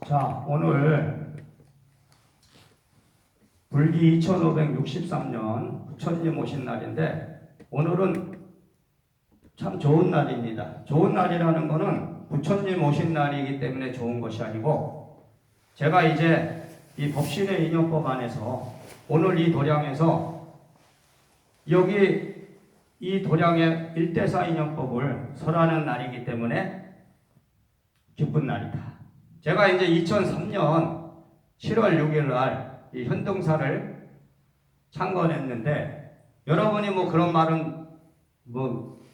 자, 오늘 불기 2563년 부처님 오신 날인데 오늘은 참 좋은 날입니다. 좋은 날이라는 것은 부처님 오신 날이기 때문에 좋은 것이 아니고 제가 이제 이 법신의 인연법 안에서 오늘 이 도량에서 여기 이 도량의 일대사 인연법을 설하는 날이기 때문에 기쁜 날이다. 제가 이제 2003년 7월 6일 날 이 현등사를 창건했는데 여러분이 뭐 그런 말은 뭐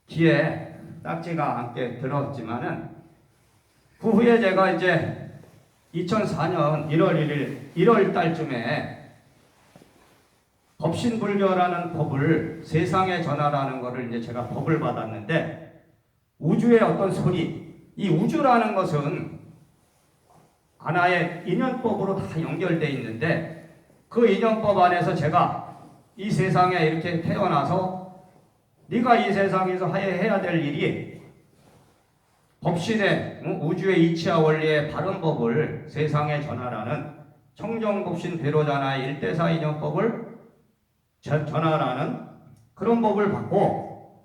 귀에 딱지가 않게 들었지만은 그 후에 제가 이제 2004년 1월 1일 1월 달쯤에 법신불교라는 법을 세상에 전하라는 것을 이제 제가 법을 받았는데 우주의 어떤 소리, 이 우주라는 것은 하나의 인연법으로 다 연결되어 있는데 그 인연법 안에서 제가 이 세상에 이렇게 태어나서 네가 이 세상에서 해야 될 일이 법신의 우주의 이치와 원리의 바른 법을 세상에 전하라는 청정법신 배로자나의 일대사 인연법을 전하라는 그런 법을 받고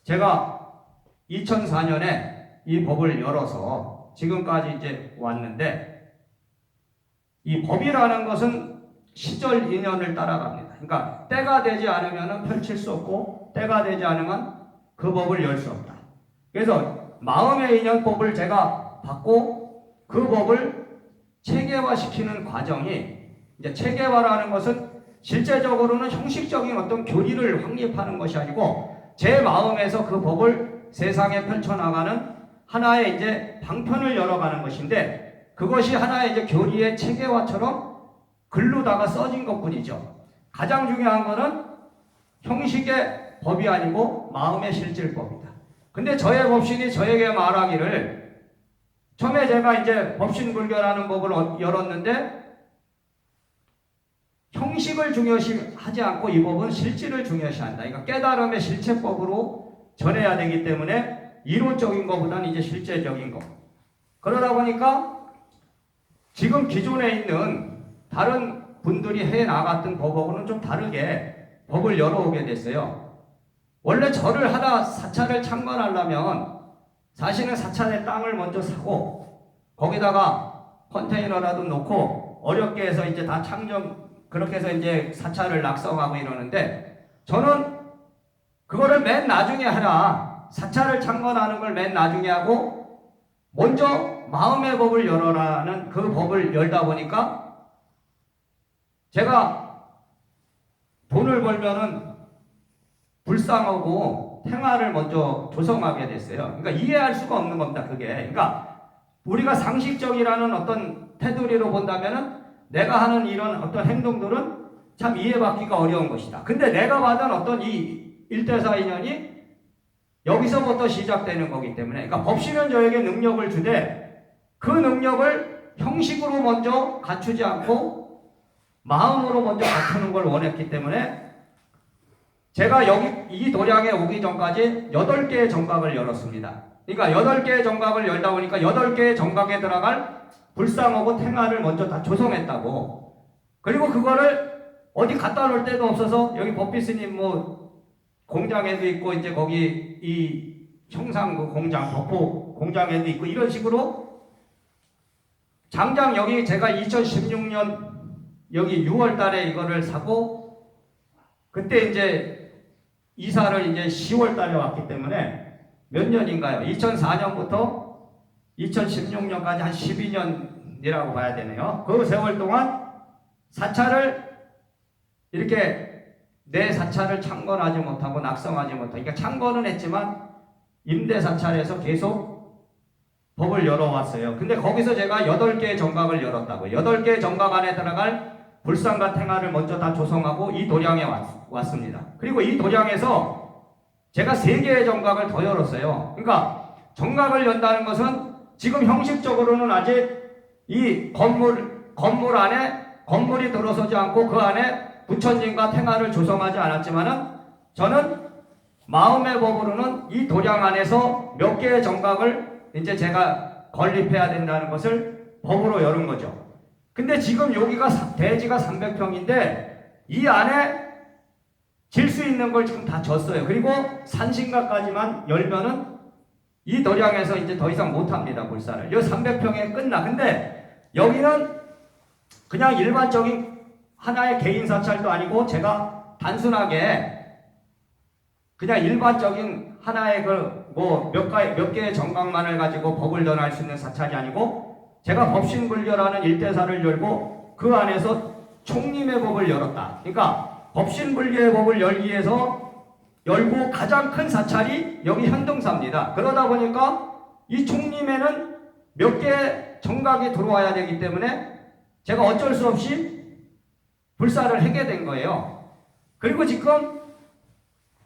제가 2004년에 이 법을 열어서 지금까지 이제 왔는데 이 법이라는 것은 시절 인연을 따라갑니다. 그러니까 때가 되지 않으면 펼칠 수 없고 때가 되지 않으면 그 법을 열 수 없다. 그래서 마음의 인연법을 제가 받고 그 법을 체계화시키는 과정이 이제 체계화라는 것은 실제적으로는 형식적인 어떤 교리를 확립하는 것이 아니고 제 마음에서 그 법을 세상에 펼쳐나가는 하나의 이제 방편을 열어가는 것인데 그것이 하나의 이제 교리의 체계화처럼 글로다가 써진 것뿐이죠. 가장 중요한 것은 형식의 법이 아니고 마음의 실질법이다. 근데 저의 법신이 저에게 말하기를 처음에 제가 이제 법신불교라는 법을 열었는데 형식을 중요시하지 않고 이 법은 실질을 중요시한다. 그러니까 깨달음의 실체법으로 전해야 되기 때문에 이론적인 것보다는 이제 실제적인 것. 그러다 보니까 지금 기존에 있는 다른 분들이 해나갔던 법하고는 좀 다르게 법을 열어오게 됐어요. 원래 절을 하다 사찰을 창건하려면 사실은 사찰의 땅을 먼저 사고 거기다가 컨테이너라도 놓고 어렵게 해서 이제 다 그렇게 해서 이제 사찰을 낙성하고 이러는데 저는 그거를 맨 나중에 하라. 사찰을 창건하는 걸 맨 나중에 하고 먼저 마음의 법을 열어라는 그 법을 열다 보니까 제가 돈을 벌면은 불상하고 생활을 먼저 조성하게 됐어요. 그러니까 이해할 수가 없는 겁니다. 그게. 그러니까 우리가 상식적이라는 어떤 테두리로 본다면은 내가 하는 이런 어떤 행동들은 참 이해받기가 어려운 것이다. 근데 내가 받은 어떤 이 일대사 인연이 여기서부터 시작되는 거기 때문에 그러니까 법신은 저에게 능력을 주되 그 능력을 형식으로 먼저 갖추지 않고 마음으로 먼저 갖추는 걸 원했기 때문에 제가 여기 이 도량에 오기 전까지 8개의 정각을 열었습니다. 그러니까 8개의 정각을 열다 보니까 8개의 정각에 들어갈 불상하고 탱화를 먼저 다 조성했다고. 그리고 그거를 어디 갖다 놓을 데도 없어서 여기 법비스님 뭐 공장에도 있고 이제 거기 이 형상 그 공장 덕포 공장에도 있고 이런 식으로 장장 여기 제가 2016년 여기 6월 달에 이거를 사고 그때 이제 이사를 이제 10월 달에 왔기 때문에 몇 년인가요? 2004년부터 2016년까지 한 12년이라고 봐야 되네요. 그 세월 동안 사찰을 이렇게 내 사찰을 창건하지 못하고 낙성하지 못하고 그러니까 창건은 했지만 임대사찰에서 계속 법을 열어왔어요. 근데 거기서 제가 8개의 정각을 열었다고요. 8개의 정각 안에 들어갈 불상과 탱화를 먼저 다 조성하고 이 도량에 왔습니다. 그리고 이 도량에서 제가 3개의 정각을 더 열었어요. 그러니까 정각을 연다는 것은 지금 형식적으로는 아직 이 건물 안에 건물이 들어서지 않고 그 안에 부처님과 탱화를 조성하지 않았지만은 저는 마음의 법으로는 이 도량 안에서 몇 개의 정각을 이제 제가 건립해야 된다는 것을 법으로 열은 거죠. 근데 지금 여기가 대지가 300평인데 이 안에 질 수 있는 걸 지금 다 졌어요. 그리고 산신가까지만 열면은 이 도량에서 이제 더 이상 못합니다. 불사를. 이 300평에 끝나. 근데 여기는 그냥 일반적인 하나의 개인 사찰도 아니고 제가 단순하게 그냥 일반적인 하나의 몇 개의 정각만을 가지고 법을 전할 수 있는 사찰이 아니고 제가 법신불교라는 일대사를 열고 그 안에서 총림의 법을 열었다. 그러니까 법신불교의 법을 열기 위해서 열고 가장 큰 사찰이 여기 현동사입니다. 그러다 보니까 이 총림에는 몇 개의 정각이 들어와야 되기 때문에 제가 어쩔 수 없이 불사를 하게 된 거예요. 그리고 지금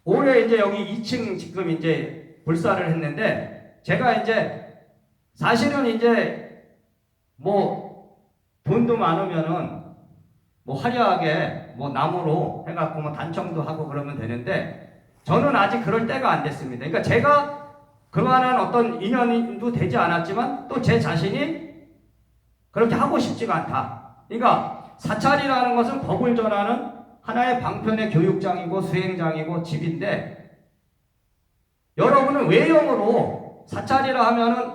올해 이제 여기 2층 지금 이제 불사를 했는데 제가 이제 사실은 이제 뭐 돈도 많으면은 뭐 화려하게 뭐 나무로 해갖고 뭐 단청도 하고 그러면 되는데 저는 아직 그럴 때가 안 됐습니다. 그러니까 제가 그러한 어떤 인연도 되지 않았지만 또 제 자신이 그렇게 하고 싶지가 않다. 그러니까 사찰이라는 것은 법을 전하는 하나의 방편의 교육장이고 수행장이고 집인데 여러분은 외형으로 사찰이라 하면은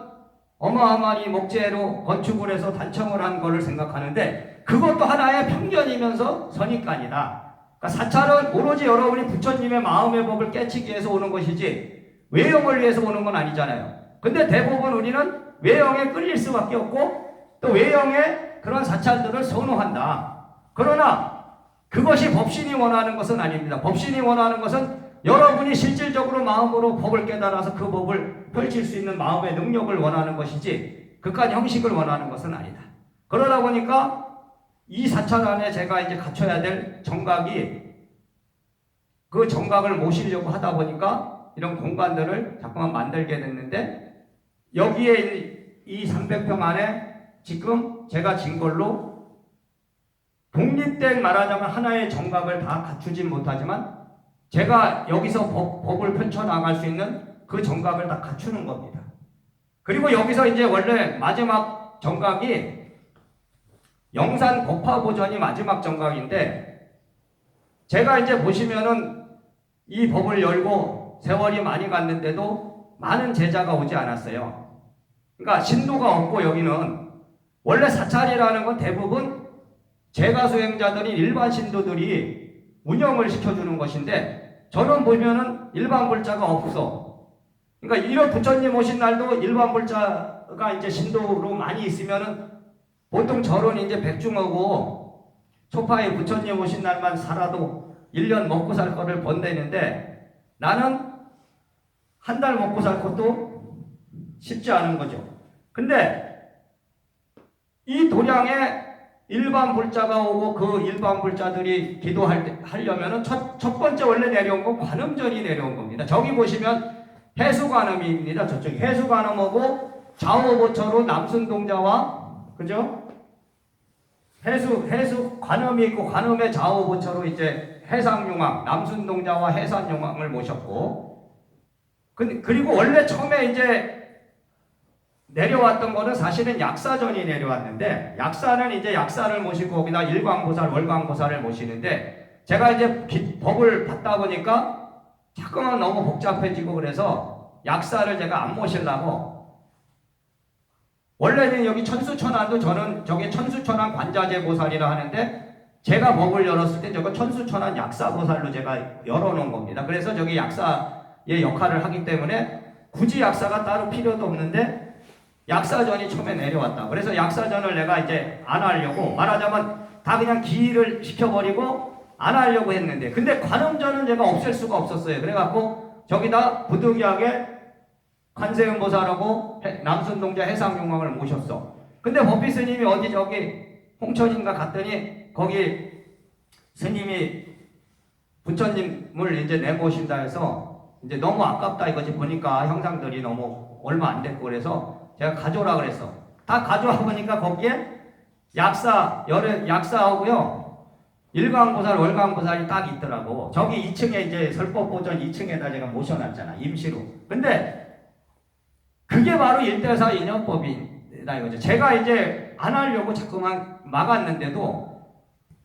어마어마한 이 목재로 건축을 해서 단청을 한 거를 생각하는데 그것도 하나의 편견이면서 선입관이다. 그러니까 사찰은 오로지 여러분이 부처님의 마음의 법을 깨치기 위해서 오는 것이지 외형을 위해서 오는 건 아니잖아요. 근데 대부분 우리는 외형에 끌릴 수밖에 없고 또 외형의 그런 사찰들을 선호한다. 그러나 그것이 법신이 원하는 것은 아닙니다. 법신이 원하는 것은 여러분이 실질적으로 마음으로 법을 깨달아서 그 법을 펼칠 수 있는 마음의 능력을 원하는 것이지 그깟 형식을 원하는 것은 아니다. 그러다 보니까 이 사찰 안에 제가 이제 갖춰야 될 정각이 그 정각을 모시려고 하다 보니까 이런 공간들을 자꾸만 만들게 됐는데 여기에 이 300평 안에 지금 제가 진 걸로 독립된 말하자면 하나의 정각을 다 갖추진 못하지만 제가 여기서 법을 펼쳐나갈 수 있는 그 정각을 다 갖추는 겁니다. 그리고 여기서 이제 원래 마지막 정각이 영산 법화보전이 마지막 정각인데 제가 이제 보시면은 이 법을 열고 세월이 많이 갔는데도 많은 제자가 오지 않았어요. 그러니까 신도가 없고 여기는 원래 사찰이라는 건 대부분 제가 수행자들이 일반 신도들이 운영을 시켜주는 것인데 저는 보면은 일반 불자가 없어. 그러니까 이런 부처님 오신 날도 일반 불자가 이제 신도로 많이 있으면은 보통 절은 이제 백중하고 초파에 부처님 오신 날만 살아도 1년 먹고 살 거를 번대는데 나는 한 달 먹고 살 것도 쉽지 않은 거죠. 근데 이 도량에 일반 불자가 오고 그 일반 불자들이 기도하려면은 첫 번째 원래 내려온 건 관음전이 내려온 겁니다. 저기 보시면 해수관음입니다. 저쪽이 해수관음하고 좌우보처로 남순동자와 그죠? 해수 관음이 있고 관음의 좌우보처로 이제 해상용왕 남순동자와 해산용왕을 모셨고 그리고 원래 처음에 이제 내려왔던 거는 사실은 약사전이 내려왔는데 약사는 이제 약사를 모시고 거기다 일광보살, 월광보살을 모시는데 제가 이제 법을 받다 보니까 자꾸만 너무 복잡해지고 그래서 약사를 제가 안 모시려고 원래는 여기 천수천안도 저는 저게 천수천안 관자재 보살이라 하는데 제가 법을 열었을 때 저거 천수천안 약사보살로 제가 열어놓은 겁니다. 그래서 저기 약사의 역할을 하기 때문에 굳이 약사가 따로 필요도 없는데 약사전이 처음에 내려왔다. 그래서 약사전을 내가 이제 안 하려고 말하자면 다 그냥 기일을 시켜버리고 안 하려고 했는데 근데 관음전은 제가 없앨 수가 없었어요. 그래갖고 저기다 부득이하게 관세음보살하고 남순동자 해상용왕을 모셨어. 근데 법비 스님이 어디 저기 홍천인가 갔더니 거기 스님이 부처님을 이제 내모신다 해서 이제 너무 아깝다 이거지 보니까 형상들이 너무 얼마 안 됐고 그래서 제가 가져오라 그랬어. 다 가져와 보니까 거기에 약사하고요. 일광보살, 월광보살이 딱 있더라고. 저기 2층에 이제 설법보전 2층에다 제가 모셔놨잖아. 임시로. 근데 그게 바로 일대사 인연법이 이거죠. 제가 이제 안 하려고 자꾸만 막았는데도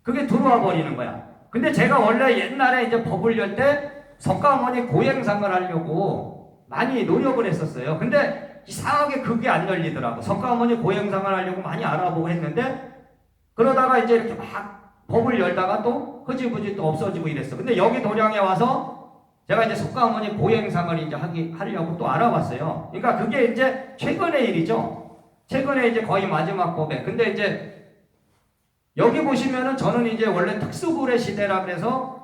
그게 들어와 버리는 거야. 근데 제가 원래 옛날에 이제 법을 열 때 석가모니 고행상을 하려고 많이 노력을 했었어요. 근데 이상하게 그게 안 열리더라고. 석가모니 고행상을 하려고 많이 알아보고 했는데 그러다가 이제 이렇게 막 법을 열다가 또 흐지부지 또 없어지고 이랬어. 근데 여기 도량에 와서 제가 이제 석가모니 고행상을 이제 하려고 또 알아봤어요. 그러니까 그게 이제 최근의 일이죠. 최근에 이제 거의 마지막 법에. 근데 이제 여기 보시면은 저는 이제 원래 특수불의 시대라 그래서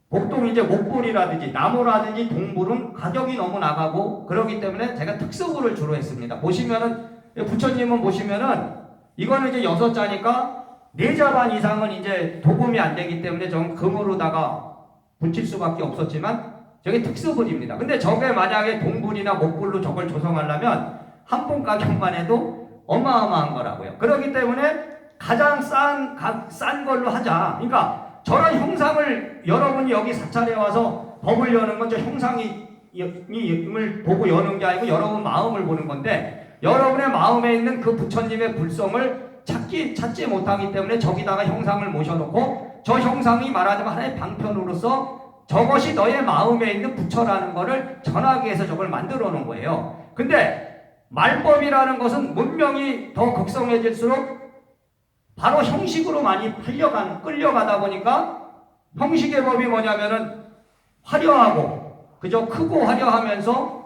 보통 이제 목불이라든지 나무라든지 동불은 가격이 너무 나가고 그러기 때문에 제가 특수불을 주로 했습니다. 보시면은 부처님은 보시면은 이거는 이제 6자니까 4자 반 이상은 이제 도금이 안 되기 때문에 전 금으로다가 붙일 수밖에 없었지만 저게 특수불입니다. 근데 저게 만약에 동불이나 목불로 저걸 조성하려면 한 분 가격만 해도 어마어마한 거라고요. 그렇기 때문에 가장 싼 걸로 하자. 그러니까 저런 형상을 여러분이 여기 사찰에 와서 법을 여는 건 저 형상을 보고 여는 게 아니고 여러분 마음을 보는 건데 여러분의 마음에 있는 그 부처님의 불성을 찾지 못하기 때문에 저기다가 형상을 모셔놓고 저 형상이 말하자면 하나의 방편으로서 저것이 너의 마음에 있는 부처라는 거를 전하기 위해서 저걸 만들어 놓은 거예요. 근데 말법이라는 것은 문명이 더 극성해질수록 바로 형식으로 많이 끌려가다 보니까 형식의 법이 뭐냐면은 화려하고 그저 크고 화려하면서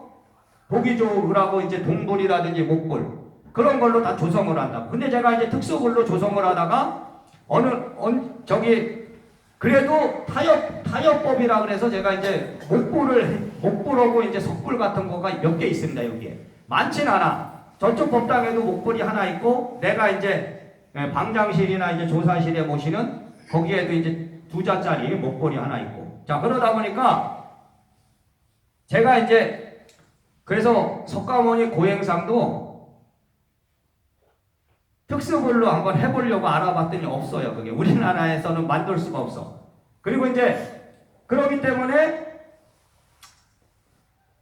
보기 좋으라고 이제 동불이라든지 목불 그런 걸로 다 조성을 한다고. 근데 제가 이제 특수불로 조성을 하다가 저기 그래도 타협법이라 그래서 제가 이제 목불하고 이제 석불 같은 거가 몇 개 있습니다. 여기에 많진 않아. 저쪽 법당에도 목불이 하나 있고 내가 이제 방장실이나 이제 조사실에 모시는 거기에도 이제 2자짜리 목걸이 하나 있고. 자, 그러다 보니까 제가 이제 그래서 석가모니 고행상도 특수불로 한번 해보려고 알아봤더니 없어요. 그게 우리나라에서는 만들 수가 없어. 그리고 이제 그러기 때문에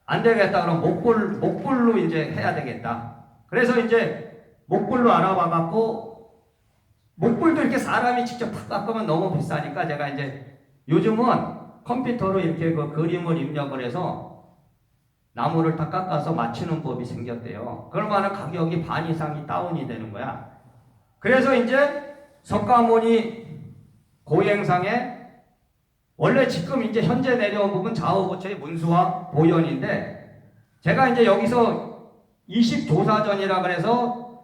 안 되겠다. 그럼 목불로 이제 해야 되겠다. 그래서 이제 목불로 알아봐갖고 목불도 이렇게 사람이 직접 탁 깎으면 너무 비싸니까 제가 이제 요즘은 컴퓨터로 이렇게 그 그림을 입력을 해서 나무를 다 깎아서 맞추는 법이 생겼대요. 그러면 가격이 반 이상이 다운이 되는 거야. 그래서 이제 석가모니 고행상에 원래 지금 이제 현재 내려온 부분 좌우부처의 문수와 보현인데 제가 이제 여기서 20조사전이라 그래서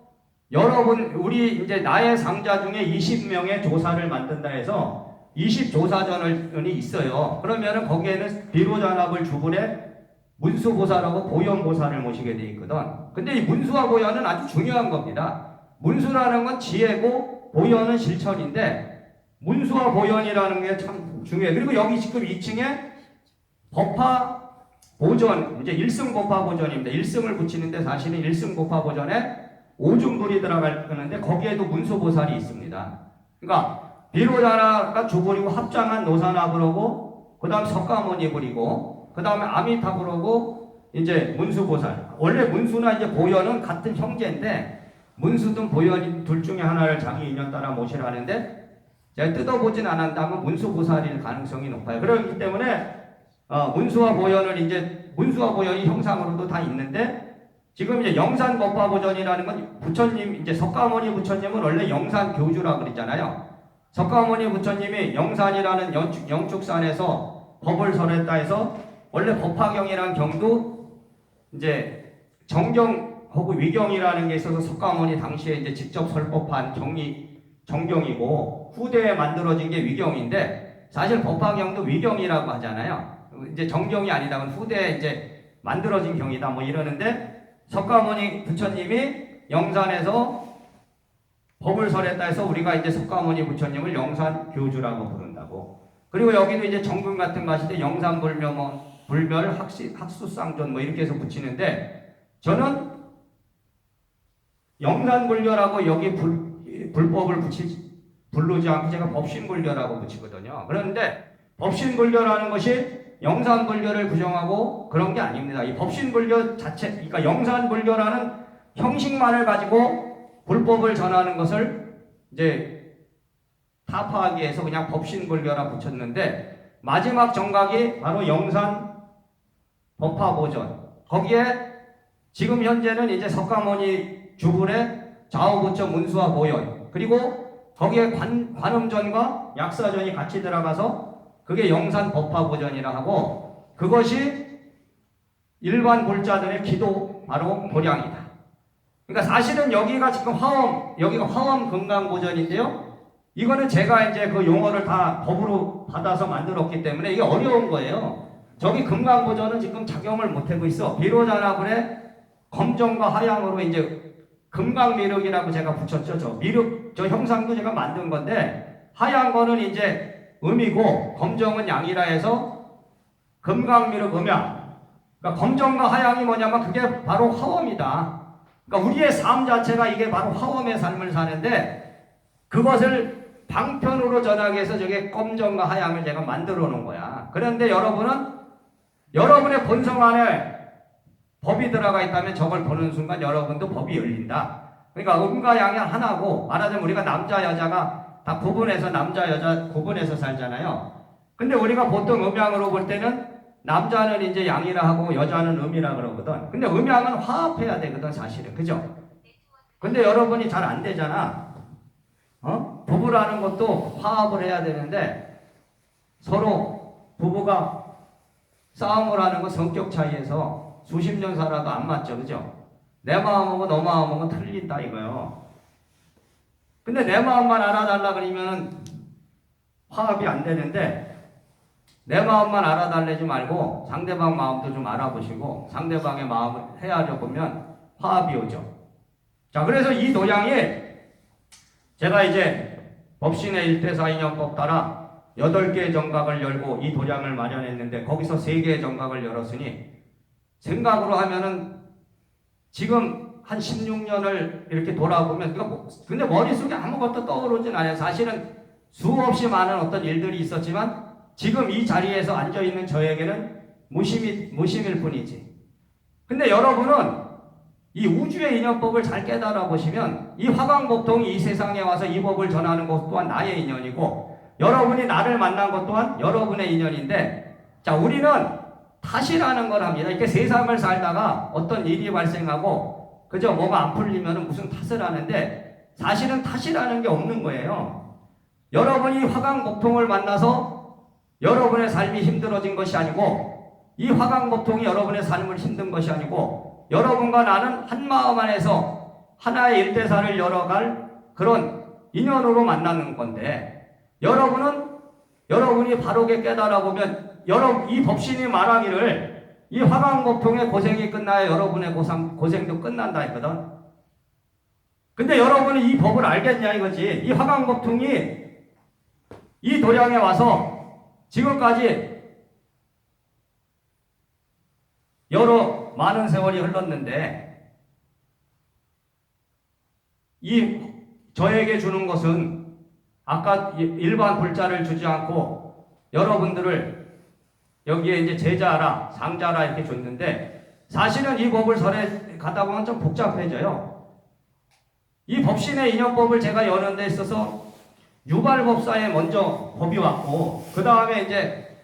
여러분 우리 이제 나의 상자 중에 20명의 조사를 만든다 해서 20조사전이 있어요. 그러면은 거기에는 비로자납을 주불에 문수보살하고 보현보살을 모시게 돼 있거든. 근데 이 문수와 보현은 아주 중요한 겁니다. 문수라는 건 지혜고 보현은 실천인데 문수와 보현이라는 게 참 중요해요. 그리고 여기 지금 2층에 법화 보전, 이제 1승 법화 보전입니다. 1승을 붙이는데 사실은 1승 법화 보전에 오중불이 들어가는데 거기에도 문수보살이 있습니다. 그러니까 비로자나가 주불이고 합장한 노사나불하고 그 다음 석가모니불이고 그 다음에 아미타불하고 이제 문수보살. 원래 문수나 이제 보현은 같은 형제인데 문수든 보현이 둘 중에 하나를 자기 인연 따라 모시라는데 제가 뜯어보진 않았다면 문수보살일 가능성이 높아요. 그렇기 때문에 문수와 보현을 이제 문수와 보현이 형상으로도 다 있는데 지금 이제 영산법화보전이라는 건 부처님 이제 석가모니 부처님은 원래 영산 교주라 그랬잖아요. 석가모니 부처님이 영산이라는 영축산에서 법을 설했다 해서 원래 법화경이라는 경도 이제 정경하고 위경이라는 게 있어서 석가모니 당시에 이제 직접 설법한 정경이고 후대에 만들어진 게 위경인데 사실 법화경도 위경이라고 하잖아요. 이제 정경이 아니다면 후대에 이제 만들어진 경이다 뭐 이러는데 석가모니 부처님이 영산에서 법을 설했다 해서 우리가 이제 석가모니 부처님을 영산 교주라고 부른다고. 그리고 여기도 이제 정금 같은 거 하실 때 영산불멸 학수쌍존 뭐 이렇게 해서 붙이는데 저는 영산불멸하고 여기 불법을 부르지 않고 제가 법신불멸하고 붙이거든요. 그런데 법신불멸하는 것이 영산불교를 부정하고 그런 게 아닙니다. 이 법신불교 자체, 그러니까 영산불교라는 형식만을 가지고 불법을 전하는 것을 이제 타파하기 위해서 그냥 법신불교라 붙였는데 마지막 정각이 바로 영산 법화보전. 거기에 지금 현재는 이제 석가모니 주불의 좌우부처 문수와 보현, 그리고 거기에 관음전과 약사전이 같이 들어가서 그게 영산 법화보전이라 하고, 그것이 일반 불자들의 기도 바로 도량이다. 그러니까 사실은 여기가 지금 여기가 화엄 금강보전인데요. 이거는 제가 이제 그 용어를 다 법으로 받아서 만들었기 때문에 이게 어려운 거예요. 저기 금강보전은 지금 작용을 못하고 있어. 비로자나불의 검정과 하양으로 이제 금강미륵이라고 제가 붙였죠. 저 미륵, 저 형상도 제가 만든 건데, 하양 거는 이제 음이고 검정은 양이라 해서 금강미륵 음양. 그러니까 검정과 하양이 뭐냐면 그게 바로 화엄이다. 그러니까 우리의 삶 자체가 이게 바로 화엄의 삶을 사는데, 그것을 방편으로 전하기 위해서 저게 검정과 하양을 제가 만들어 놓은 거야. 그런데 여러분은 여러분의 본성 안에 법이 들어가 있다면 저걸 보는 순간 여러분도 법이 열린다. 그러니까 음과 양이 하나고, 말하자면 우리가 남자 여자가 다 구분해서 남자 여자 구분해서 살잖아요. 근데 우리가 보통 음양으로 볼 때는 남자는 이제 양이라 하고 여자는 음이라 그러거든. 근데 음양은 화합해야 되거든 사실은. 그죠? 근데 여러분이 잘 안 되잖아. 부부라는 것도 화합을 해야 되는데 서로 부부가 싸움을 하는 거 성격 차이에서 수십 년 살아도 안 맞죠. 그죠? 내 마음하고 너 마음하고 틀린다 이거요. 근데 내 마음만 알아달라 그러면 화합이 안 되는데, 내 마음만 알아달래지 말고 상대방 마음도 좀 알아보시고 상대방의 마음을 헤아려 보면 화합이 오죠. 자, 그래서 이 도량이 제가 이제 법신의 일대사인연법 따라 8개의 정각을 열고 이 도량을 마련했는데, 거기서 3개의 정각을 열었으니 생각으로 하면은 지금 한 16년을 이렇게 돌아보면, 근데 머릿속에 아무것도 떠오르진 않아요. 사실은 수없이 많은 어떤 일들이 있었지만 지금 이 자리에서 앉아있는 저에게는 무심일 뿐이지. 근데 여러분은 이 우주의 인연법을 잘 깨달아 보시면 이 화광법통이 이 세상에 와서 이 법을 전하는 것 또한 나의 인연이고, 여러분이 나를 만난 것 또한 여러분의 인연인데, 자, 우리는 탓이라는 걸 합니다. 이렇게 세상을 살다가 어떤 일이 발생하고 그저 뭐가 안 풀리면 무슨 탓을 하는데, 사실은 탓이라는 게 없는 거예요. 여러분이 화광법통을 만나서 여러분의 삶이 힘들어진 것이 아니고, 이 화광법통이 여러분의 삶을 힘든 것이 아니고, 여러분과 나는 한 마음 안에서 하나의 일대사를 열어갈 그런 인연으로 만나는 건데, 여러분이 바르게 깨달아 보면 이 법신이 말하기를 이 화광법통의 고생이 끝나야 여러분의 고생도 끝난다 했거든. 근데 여러분이 이 법을 알겠냐 이거지. 이 화광법통이 이 도량에 와서 지금까지 여러 많은 세월이 흘렀는데, 저에게 주는 것은 아까 일반 불자를 주지 않고 여러분들을 여기에 이제 제자라, 상자라 이렇게 줬는데, 사실은 이 법을 설에 가다 보면 좀 복잡해져요. 이 법신의 인연법을 제가 여는 데 있어서 유발법사에 먼저 법이 왔고, 그 다음에 이제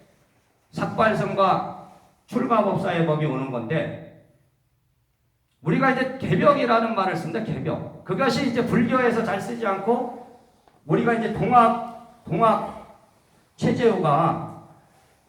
삭발성과 출가법사의 법이 오는 건데, 우리가 이제 개벽이라는 말을 씁니다. 개벽. 그것이 이제 불교에서 잘 쓰지 않고, 우리가 이제 동학 최재우가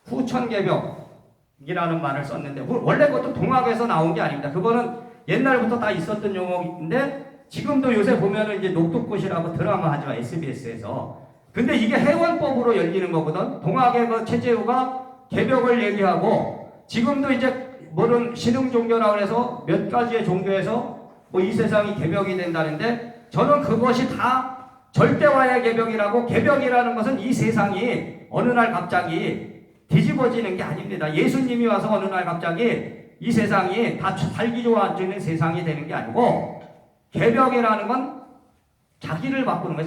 후천개벽이라는 말을 썼는데, 원래 그것도 동학에서 나온 게 아닙니다. 그거는 옛날부터 다 있었던 용어인데, 지금도 요새 보면은 이제 녹두꽃이라고 드라마 하죠, SBS에서. 근데 이게 해원법으로 열리는 거거든. 동학의 그 최재우가 개벽을 얘기하고, 지금도 이제 뭐는 신흥 종교라고 해서 몇 가지의 종교에서 뭐 이 세상이 개벽이 된다는데, 저는 그것이 다 절대화의 개벽이라고, 개벽이라는 것은 이 세상이 어느 날 갑자기 뒤집어지는 게 아닙니다. 예수님이 와서 어느 날 갑자기 이 세상이 다 살기 좋아지는 세상이 되는 게 아니고, 개벽이라는 건 자기를 바꾸는 거예요.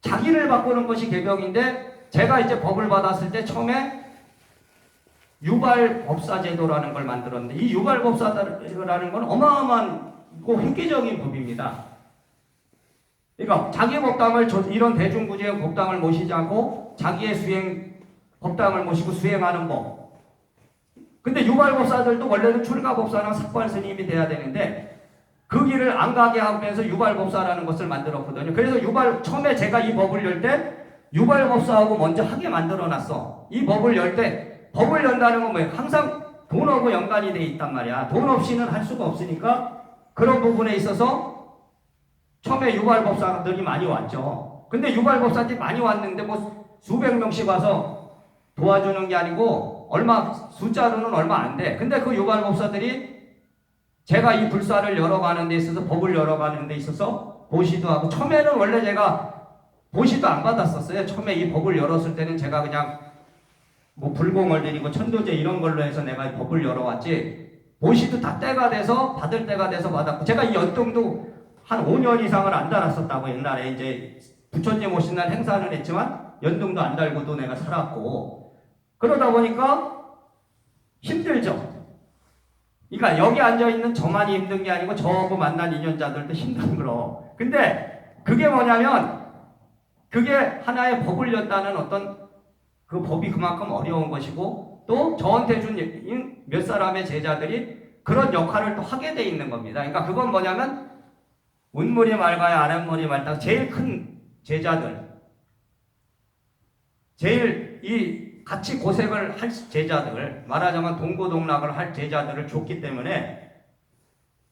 자기를 바꾸는 것이 개벽인데, 제가 이제 법을 받았을 때 처음에 유발법사제도라는 걸 만들었는데, 이 유발법사라는 건 어마어마한 꼭 획기적인 법입니다. 그러니까 자기 법당을 이런 대중구제의 법당을 모시지 않고 자기의 법당을 모시고 수행하는 법. 근데 유발법사들도 원래는 출가법사나 삭발스님이 돼야 되는데 그 길을 안 가게 하면서 유발법사라는 것을 만들었거든요. 그래서 처음에 제가 이 법을 열 때 유발법사하고 먼저 하게 만들어놨어. 이 법을 열 때 법을 연다는 건 뭐예요? 항상 돈하고 연관이 돼 있단 말이야. 돈 없이는 할 수가 없으니까 그런 부분에 있어서 처음에 유발법사들이 많이 왔죠. 근데 유발법사들이 많이 왔는데 뭐 수백 명씩 와서 도와주는 게 아니고 숫자로는 얼마 안 돼. 근데 그 유발법사들이 제가 이 불사를 열어가는 데 있어서 법을 열어가는 데 있어서 보시도 하고 처음에는 원래 제가 보시도 안 받았었어요. 처음에 이 법을 열었을 때는 제가 그냥 뭐 불공을 드리고 천도제 이런 걸로 해서 내가 이 법을 열어왔지 보시도 다 때가 돼서 받을 때가 돼서 받았고 제가 이 연동도 한 5년 이상을 안 달았었다고 옛날에 이제 부처님 오신 날 행사는 했지만 연동도 안 달고도 내가 살았고 그러다 보니까 힘들죠. 그러니까 여기 앉아있는 저만이 힘든 게 아니고 저하고 만난 인연자들도 힘든 거로. 근데 그게 뭐냐면 그게 하나의 법을 였다는 어떤 그 법이 그만큼 어려운 것이고 또 저한테 준 몇 사람의 제자들이 그런 역할을 또 하게 돼 있는 겁니다. 그러니까 그건 뭐냐면 운물이 맑아야 아랫물이 맑다. 제일 큰 제자들 제일 같이 고생을 할 제자들 말하자면 동고동락을 할 제자들을 줬기 때문에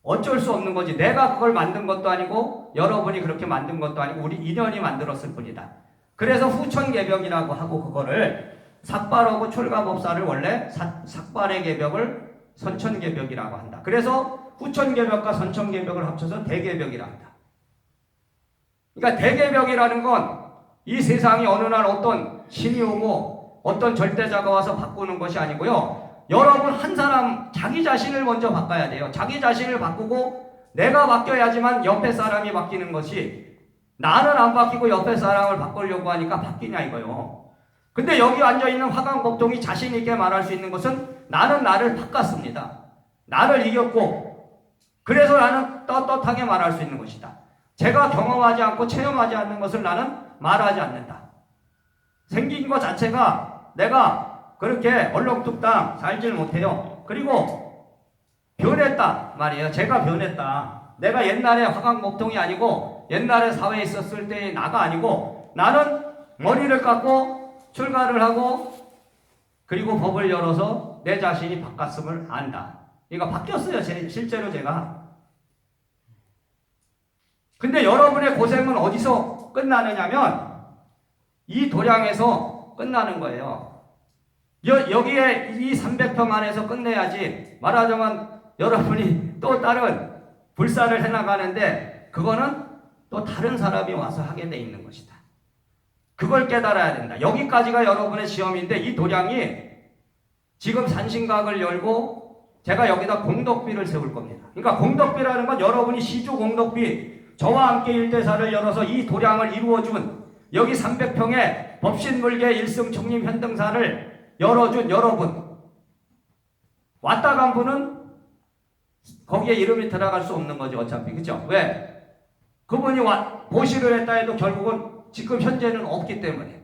어쩔 수 없는 거지. 내가 그걸 만든 것도 아니고 여러분이 그렇게 만든 것도 아니고 우리 인연이 만들었을 뿐이다. 그래서 후천개벽이라고 하고 그거를 삭발하고 출가법사를 원래 삭발의 개벽을 선천개벽이라고 한다. 그래서 후천개벽과 선천개벽을 합쳐서 대개벽이라 한다. 그러니까 대개벽이라는 건 이 세상이 어느 날 어떤 신이 오고 어떤 절대자가 와서 바꾸는 것이 아니고요. 여러분 한 사람 자기 자신을 먼저 바꿔야 돼요. 자기 자신을 바꾸고 내가 바뀌어야지만 옆에 사람이 바뀌는 것이 나는 안 바뀌고 옆에 사람을 바꾸려고 하니까 바뀌냐 이거요. 근데 여기 앉아있는 화강법통이 자신 있게 말할 수 있는 것은 나는 나를 바꿨습니다. 나를 이겼고 그래서 나는 떳떳하게 말할 수 있는 것이다. 제가 경험하지 않고 체험하지 않는 것을 나는 말하지 않는다. 생긴 것 자체가 내가 그렇게 얼렁뚱땅 살질 못해요. 그리고 변했다 말이에요. 제가 변했다. 내가 옛날에 화강목통이 아니고 옛날에 사회에 있었을 때의 나가 아니고 나는 머리를 깎고 출가를 하고 그리고 법을 열어서 내 자신이 바꿨음을 안다. 그러니까 바뀌었어요. 실제로 제가. 근데 여러분의 고생은 어디서 끝나느냐면 이 도량에서 끝나는 거예요. 여기에 이 300평 안에서 끝내야지 말하자면 여러분이 또 다른 불사를 해나가는데 그거는 또 다른 사람이 와서 하게 돼 있는 것이다. 그걸 깨달아야 된다. 여기까지가 여러분의 시험인데 이 도량이 지금 산신각을 열고 제가 여기다 공덕비를 세울 겁니다. 그러니까 공덕비라는 건 여러분이 시주 공덕비 저와 함께 일대사를 열어서 이 도량을 이루어준 여기 300평의 법신물계 일승총림 현등사를 열어준 여러분 왔다 간 분은 거기에 이름이 들어갈 수 없는 거죠. 어차피 그죠? 왜? 그분이 보시를 했다 해도 결국은 지금 현재는 없기 때문에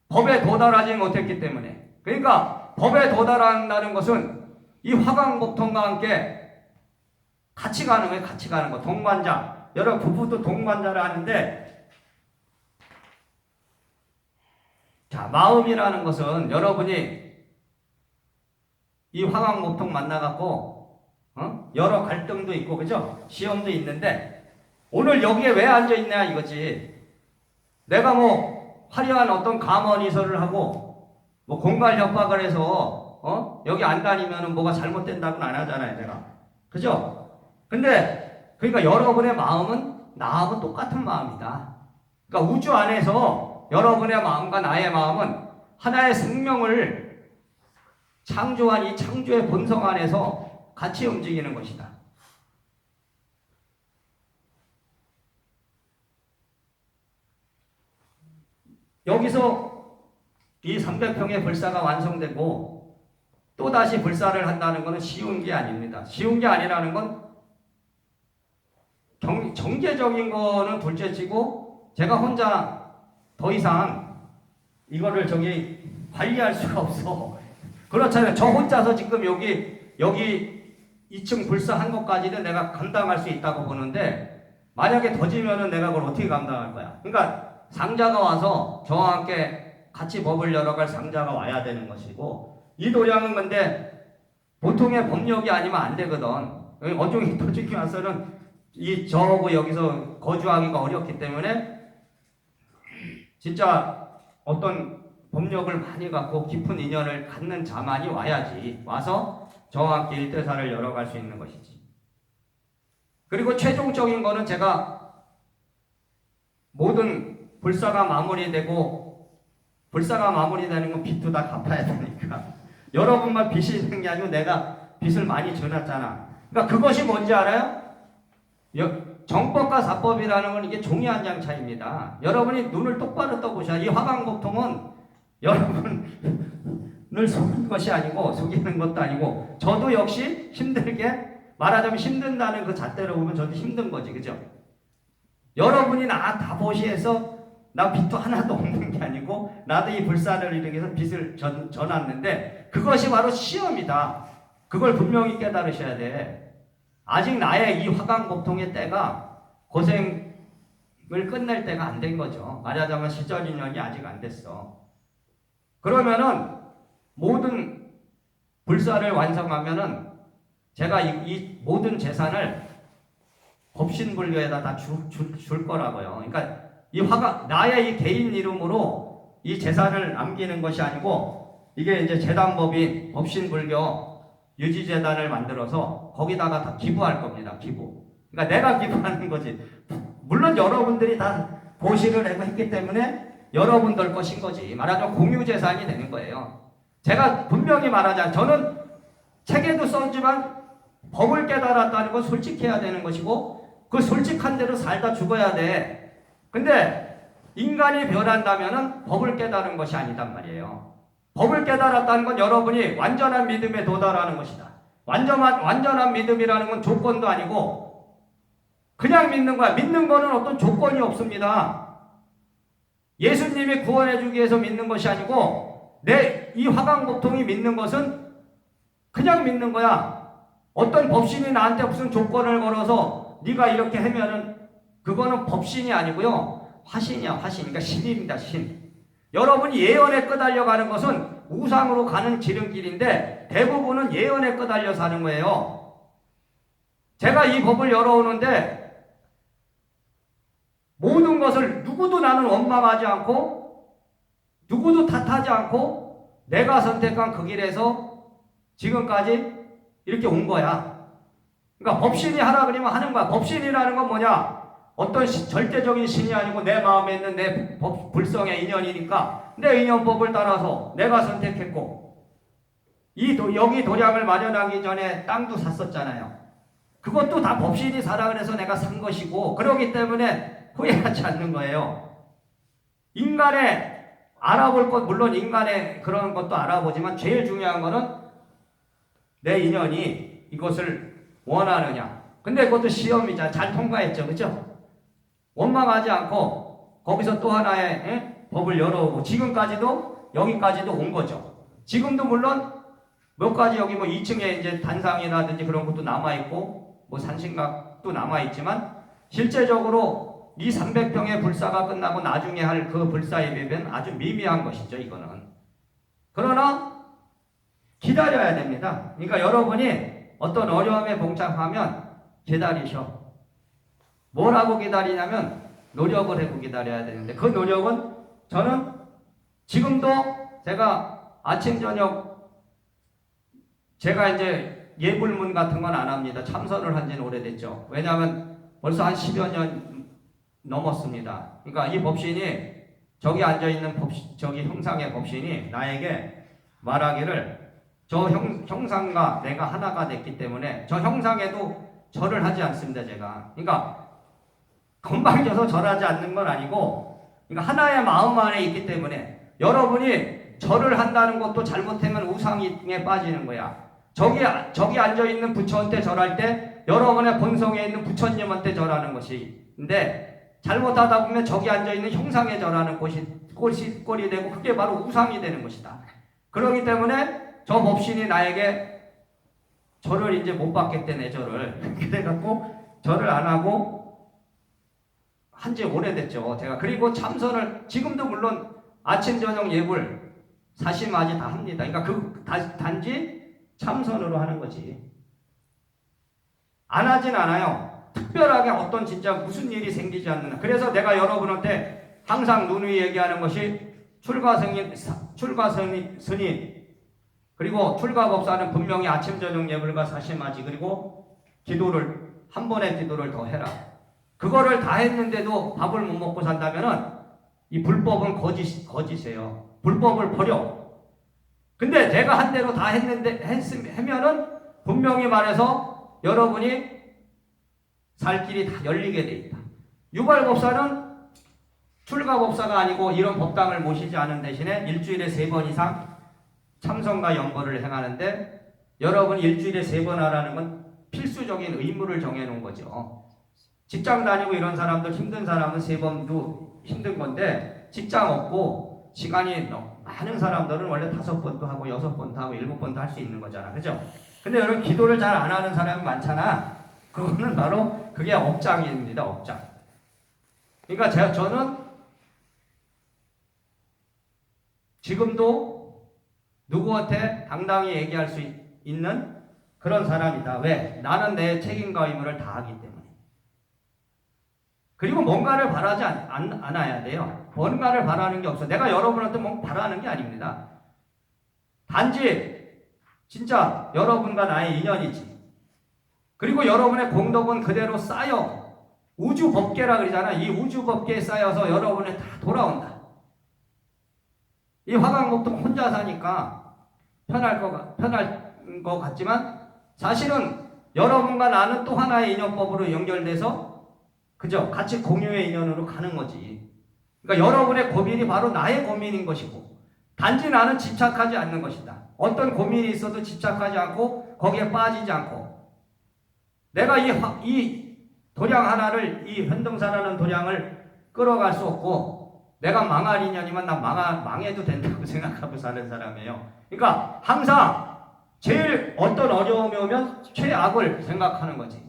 법에 도달하지 못했기 때문에 그러니까 법에 도달한다는 것은 이 화강법통과 함께 같이 가는 거예요. 같이 가는 거. 동반자. 여러 부부도 동반자를 하는데 자 마음이라는 것은 여러분이 이 화강목통 만나갖고 여러 갈등도 있고 그죠? 시험도 있는데 오늘 여기에 왜 앉아있냐 이거지. 내가 뭐 화려한 어떤 감언이설을 하고 뭐 공갈 협박을 해서 여기 안 다니면은 뭐가 잘못된다고는 안 하잖아요 내가. 그죠? 근데 그러니까 여러분의 마음은 나하고 똑같은 마음이다. 그러니까 우주 안에서 여러분의 마음과 나의 마음은 하나의 생명을 창조한 이 창조의 본성 안에서 같이 움직이는 것이다. 여기서 이 300평의 불사가 완성되고 또다시 불사를 한다는 것은 쉬운 게 아닙니다. 쉬운 게 아니라는 건 정제적인 거는 둘째치고 제가 혼자 더 이상 이거를 관리할 수가 없어. 그렇잖아요. 저 혼자서 지금 여기 2층 불사한 것까지는 내가 감당할 수 있다고 보는데 만약에 더지면은 내가 그걸 어떻게 감당할 거야? 그러니까 상자가 와서 저와 함께 같이 법을 열어갈 상자가 와야 되는 것이고 이 도량은 근데 보통의 법력이 아니면 안 되거든. 어종이 도중에 와서는 저하고 여기서 거주하기가 어렵기 때문에 진짜 어떤 법력을 많이 갖고 깊은 인연을 갖는 자만이 와야지 와서 저와 함께 일대사를 열어갈 수 있는 것이지. 그리고 최종적인 거는 제가 모든 불사가 마무리되고 불사가 마무리되는 건 빚도 다 갚아야 되니까 여러분만 빚이 있는 게 아니고 내가 빚을 많이 져놨잖아. 그러니까 그것이 뭔지 알아요? 정법과 사법이라는 건 이게 종이 한 장 차이입니다. 여러분이 눈을 똑바로 떠보셔야 이 화강법통은 여러분을 속이는 것이 아니고 속이는 것도 아니고 저도 역시 힘들게 말하자면 힘든다는 그 잣대로 보면 저도 힘든 거지. 그죠? 여러분이 나 다 보시해서 나 빚도 하나도 없는 게 아니고 나도 이 불사를 이렇게 해서 빚을 져놨는데 그것이 바로 시험이다. 그걸 분명히 깨달으셔야 돼. 아직 나의 이 화강법통의 때가 고생을 끝낼 때가 안 된 거죠. 말하자면 시절 인연이 아직 안 됐어. 그러면은 모든 불사를 완성하면은 제가 이 모든 재산을 법신불교에다 다 줄 거라고요. 그러니까 나의 이 개인 이름으로 이 재산을 남기는 것이 아니고 이게 이제 재단법인 법신불교 유지재단을 만들어서 거기다가 다 기부할 겁니다. 기부. 그러니까 내가 기부하는 거지. 물론 여러분들이 다 보시를 했기 때문에 여러분들 것인 거지. 말하자면 공유재산이 되는 거예요. 제가 분명히 말하자면 저는 책에도 썼지만 법을 깨달았다는 건 솔직해야 되는 것이고 그 솔직한 대로 살다 죽어야 돼. 근데 인간이 변한다면은 법을 깨달은 것이 아니단 말이에요. 법을 깨달았다는 건 여러분이 완전한 믿음에 도달하는 것이다. 완전한 믿음이라는 건 조건도 아니고 그냥 믿는 거야. 믿는 거는 어떤 조건이 없습니다. 예수님이 구원해 주기 위해서 믿는 것이 아니고 내 이 화강법통이 믿는 것은 그냥 믿는 거야. 어떤 법신이 나한테 무슨 조건을 걸어서 네가 이렇게 하면은 그거는 법신이 아니고요. 화신이야. 화신. 그러니까 신입니다. 신. 여러분이 예언에 끄달려가는 것은 우상으로 가는 지름길인데 대부분은 예언에 끄달려 사는 거예요. 제가 이 법을 열어오는데 모든 것을 누구도 나는 원망하지 않고 누구도 탓하지 않고 내가 선택한 그 길에서 지금까지 이렇게 온 거야. 그러니까 법신이 하라 그러면 하는 거야. 법신이라는 건 뭐냐? 어떤 절대적인 신이 아니고 내 마음에 있는 내 불성의 인연이니까 내 인연법을 따라서 내가 선택했고 여기 도량을 마련하기 전에 땅도 샀었잖아요. 그것도 다 법신이 사라 그래서 내가 산 것이고 그러기 때문에 후회하지 않는 거예요. 인간의 알아볼 것 물론 인간의 그런 것도 알아보지만 제일 중요한 거는 내 인연이 이것을 원하느냐. 근데 그것도 시험이잖아. 잘 통과했죠. 그렇죠? 원망하지 않고 거기서 또 하나의 법을 열어오고 지금까지도 여기까지도 온 거죠. 지금도 물론 몇 가지 여기 뭐 2층에 이제 단상이라든지 그런 것도 남아있고 뭐 산신각도 남아있지만 실제적으로 이 300평의 불사가 끝나고 나중에 할 그 불사의 비변은 아주 미미한 것이죠. 이거는. 그러나 기다려야 됩니다. 그러니까 여러분이 어떤 어려움에 봉착하면 기다리셔. 뭐라고 기다리냐면 노력을 하고 기다려야 되는데 그 노력은 저는 지금도 제가 아침 저녁 제가 이제 예불문 같은 건 안 합니다. 참선을 한 지는 오래됐죠. 왜냐하면 벌써 한 10여 년 넘었습니다. 그러니까 이 법신이 저기 앉아있는 저기 형상의 법신이 나에게 말하기를 저 형상과 내가 하나가 됐기 때문에 저 형상에도 절을 하지 않습니다. 제가. 그러니까 건방져서 절하지 않는 건 아니고 그러니까 하나의 마음 안에 있기 때문에 여러분이 절을 한다는 것도 잘못하면 우상에 빠지는 거야. 저기 앉아있는 부처한테 절할 때 여러분의 본성에 있는 부처님한테 절하는 것인데 잘못하다 보면 저기 앉아있는 형상에 절하는 꼴이 되고 그게 바로 우상이 되는 것이다. 그렇기 때문에 저 법신이 나에게 절을 이제 못 받겠대, 내 절을. 그래갖고 절을 안 하고 한지 오래됐죠. 제가 그리고 참선을 지금도 물론 아침 저녁 예불 사시마지 다 합니다. 그러니까 단지 참선으로 하는 거지. 안 하진 않아요. 특별하게 어떤 진짜 무슨 일이 생기지 않는. 그래서 내가 여러분한테 항상 누누이 얘기하는 것이 출가스님 그리고 출가법사는 분명히 아침 저녁 예불과 사시마지 그리고 기도를 한 번의 기도를 더 해라. 그거를 다 했는데도 밥을 못 먹고 산다면은 이 불법은 거짓이에요. 불법을 버려. 근데 내가 한 대로 다 하면은 분명히 말해서 여러분이 살 길이 다 열리게 돼 있다. 유발법사는 출가법사가 아니고 이런 법당을 모시지 않은 대신에 일주일에 3번 이상 참선과 연보를 행하는데 여러분이 일주일에 3번 하라는 건 필수적인 의무를 정해놓은 거죠. 직장 다니고 이런 사람들 힘든 사람은 3번도 힘든 건데 직장 없고 시간이 많은 사람들은 원래 5번도 하고 6번도 하고 7번도 할 수 있는 거잖아. 그죠? 근데 여러분 기도를 잘 안 하는 사람이 많잖아. 그거는 바로 그게 업장입니다. 업장. 그러니까 저는 지금도 누구한테 당당히 얘기할 수 있는 그런 사람이다. 왜? 나는 내 책임과 의무를 다하기 때문에. 그리고 뭔가를 바라지 않아야 돼요. 뭔가를 바라는 게 없어. 내가 여러분한테 뭐 바라는 게 아닙니다. 단지 진짜 여러분과 나의 인연이지. 그리고 여러분의 공덕은 그대로 쌓여 우주 법계라 그러잖아. 이 우주 법계에 쌓여서 여러분에 다 돌아온다. 이 화강목도 혼자 사니까 편할 것 같지만 사실은 여러분과 나는 또 하나의 인연법으로 연결돼서 그죠? 같이 공유의 인연으로 가는 거지. 그러니까 여러분의 고민이 바로 나의 고민인 것이고 단지 나는 집착하지 않는 것이다. 어떤 고민이 있어도 집착하지 않고 거기에 빠지지 않고 내가 이 도량 하나를 이 현등사라는 도량을 끌어갈 수 없고 내가 망할 인연이면 난 망해도 된다고 생각하고 사는 사람이에요. 그러니까 항상 제일 어떤 어려움이 오면 최악을 생각하는 거지.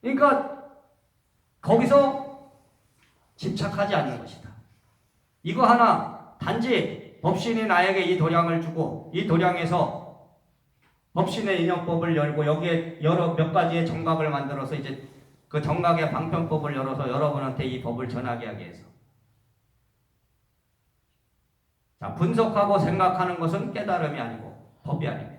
그러니까 거기서 집착하지 않는 것이다. 이거 하나 단지 법신이 나에게 이 도량을 주고 이 도량에서 법신의 인연법을 열고 여기에 몇 가지의 정각을 만들어서 이제 그 정각의 방편법을 열어서 여러분한테 이 법을 전하게 하기 위해서. 자, 분석하고 생각하는 것은 깨달음이 아니고 법이 아닙니다.